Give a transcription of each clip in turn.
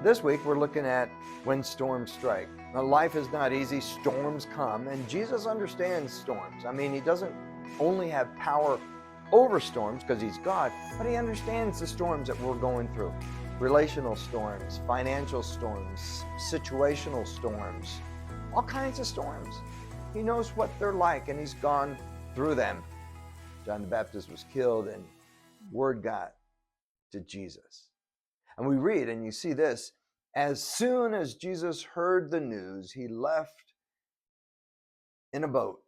This week we're looking at when storms strike. Now, life is not easy, storms come, and Jesus understands storms. I mean, he doesn't only have power over storms because he's God, but he understands the storms that we're going through. Relational storms, financial storms, situational storms, all kinds of storms. He knows what they're like and he's gone through them. John the Baptist was killed and word got to Jesus. And we read, and you see this, as soon as Jesus heard the news, he left in a boat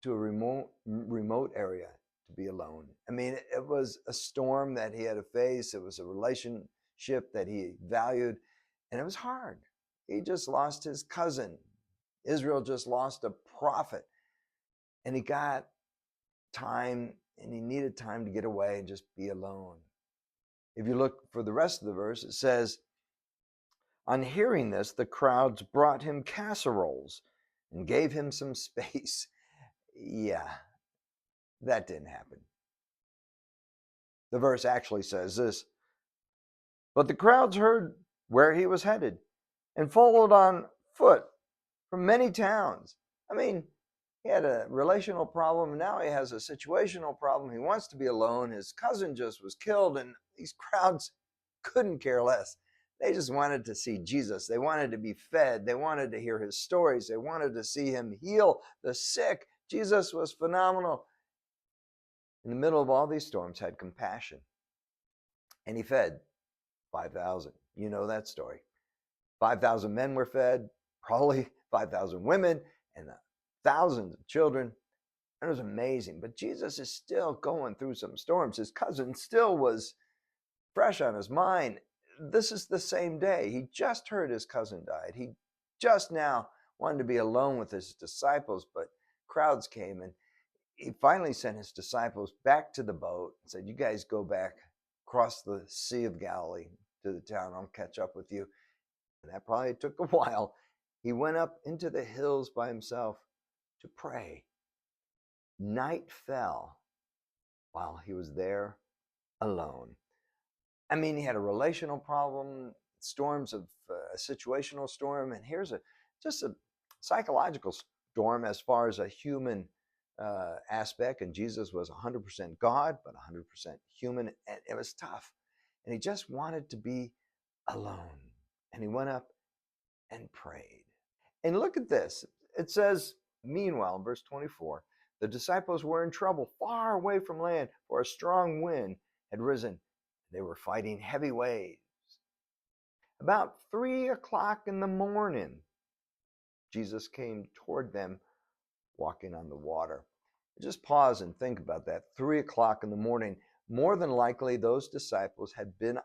to a remote area to be alone. I mean, it was a storm that he had to face. It was a relationship that he valued, and it was hard. He just lost his cousin. Israel just lost a prophet, and he got time, and he needed time to get away and just be alone. If you look for the rest of the verse, it says, on hearing this, the crowds brought him casseroles and gave him some space. Yeah, that didn't happen. The verse actually says this, but the crowds heard where he was headed and followed on foot from many towns. I mean, he had a relational problem, and now he has a situational problem. He wants to be alone. His cousin just was killed, and these crowds couldn't care less. They just wanted to see Jesus. They wanted to be fed. They wanted to hear his stories. They wanted to see him heal the sick. Jesus was phenomenal. In the middle of all these storms, had compassion. And he fed 5,000. You know that story. 5,000 men were fed, probably 5,000 women, and thousands of children. It was amazing. But Jesus is still going through some storms. His cousin still was fresh on his mind. This is the same day. He just heard his cousin died. He just now wanted to be alone with his disciples, but crowds came, and he finally sent his disciples back to the boat and said, you guys go back across the Sea of Galilee to the town. I'll catch up with you. And that probably took a while. He went up into the hills by himself to pray. Night fell while he was there alone. I mean, he had a relational problem, storms of a situational storm, and here's just a psychological storm as far as a human aspect. And Jesus was 100% God, but 100% human, and it was tough. And he just wanted to be alone. And he went up and prayed. And look at this. It says, meanwhile, in verse 24, the disciples were in trouble far away from land, for a strong wind had risen. They were fighting heavy waves. About 3 o'clock in the morning, Jesus came toward them walking on the water. Just pause and think about that. 3 o'clock in the morning. More than likely, those disciples had been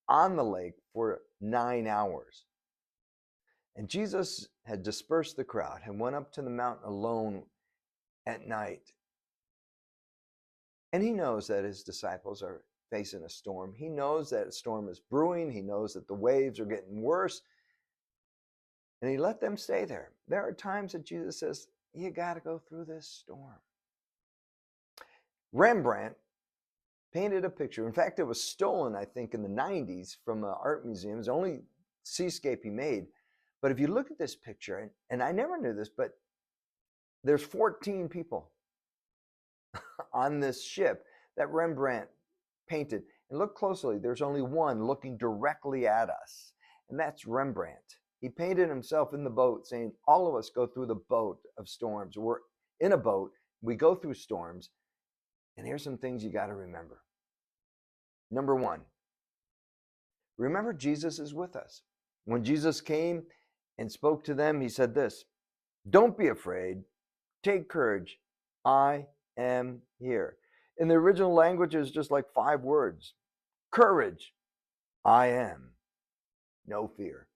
on the lake for 9 hours. And Jesus had dispersed the crowd and went up to the mountain alone at night. And he knows that his disciples are facing a storm. He knows that a storm is brewing. He knows that the waves are getting worse. And he let them stay there. There are times that Jesus says, you got to go through this storm. Rembrandt painted a picture. In fact, it was stolen, I think, in the 90s from an art museum. It's the only seascape he made. But if you look at this picture, and I never knew this, but there's 14 people on this ship that Rembrandt painted. And look closely, there's only one looking directly at us, and that's Rembrandt. He painted himself in the boat, saying, all of us go through the boat of storms. We're in a boat, we go through storms, and here's some things you got to remember. Number one, remember Jesus is with us. When Jesus came and spoke to them, he said this, don't be afraid, take courage, I am here. In the original language, it's just like 5 words. Courage, I am, no fear.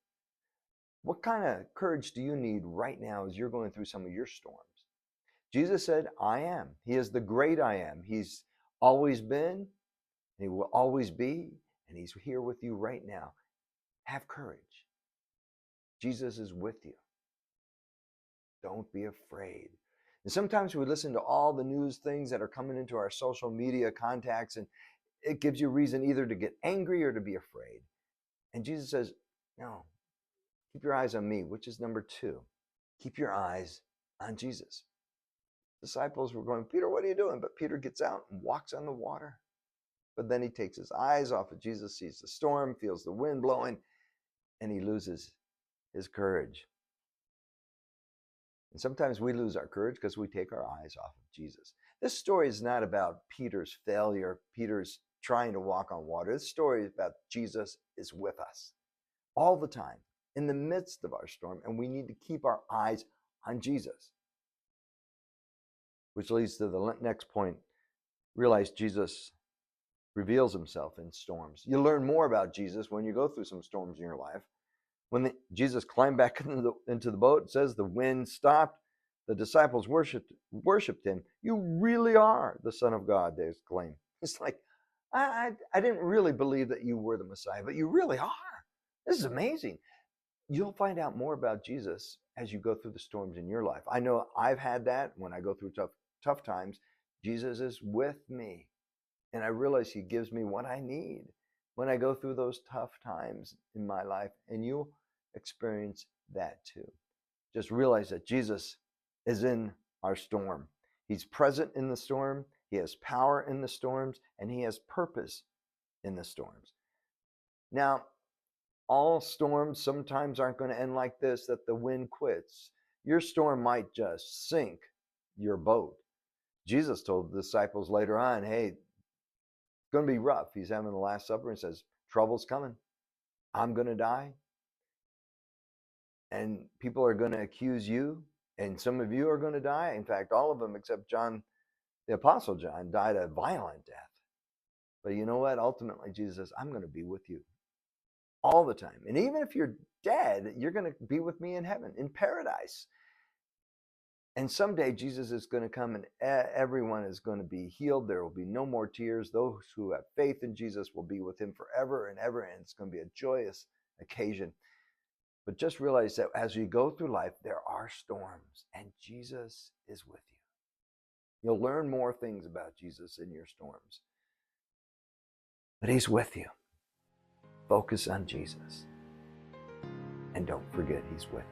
What kind of courage do you need right now as you're going through some of your storms? Jesus said, I am. He is the great I am. He's always been, and he will always be, and he's here with you right now. Have courage. Jesus is with you. Don't be afraid. And sometimes we listen to all the news things that are coming into our social media contacts, and it gives you reason either to get angry or to be afraid. And Jesus says, no, keep your eyes on me, which is number 2. Keep your eyes on Jesus. Disciples were going, Peter, what are you doing? But Peter gets out and walks on the water. But then he takes his eyes off of Jesus, sees the storm, feels the wind blowing, and he loses his courage. And sometimes we lose our courage because we take our eyes off of Jesus. This story is not about Peter's failure, Peter's trying to walk on water. This story is about Jesus is with us all the time, in the midst of our storm, and we need to keep our eyes on Jesus. Which leads to the next point. Realize Jesus reveals himself in storms. You learn more about Jesus when you go through some storms in your life. When Jesus climbed back into the boat, it says the wind stopped. The disciples worshiped him. You really are the Son of God, they exclaimed. It's like, I didn't really believe that you were the Messiah, but you really are. This is amazing. You'll find out more about Jesus as you go through the storms in your life. I know I've had that when I go through tough times. Jesus is with me, and I realize he gives me what I need when I go through those tough times in my life, and you'll experience that too. Just realize that Jesus is in our storm. He's present in the storm. He has power in the storms, and he has purpose in the storms. Now, all storms sometimes aren't going to end like this, that the wind quits. Your storm might just sink your boat. Jesus told the disciples later on, hey, it's going to be rough. He's having the Last Supper and says, trouble's coming. I'm going to die. And people are going to accuse you. And some of you are going to die. In fact, all of them except John, the Apostle John, died a violent death. But you know what? Ultimately, Jesus says, I'm going to be with you all the time. And even if you're dead, you're going to be with me in heaven, in paradise. And someday Jesus is going to come and everyone is going to be healed. There will be no more tears. Those who have faith in Jesus will be with him forever and ever. And it's going to be a joyous occasion. But just realize that as you go through life, there are storms and Jesus is with you. You'll learn more things about Jesus in your storms. But he's with you. Focus on Jesus. And don't forget he's with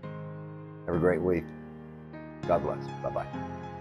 you. Have a great week. God bless. Bye-bye.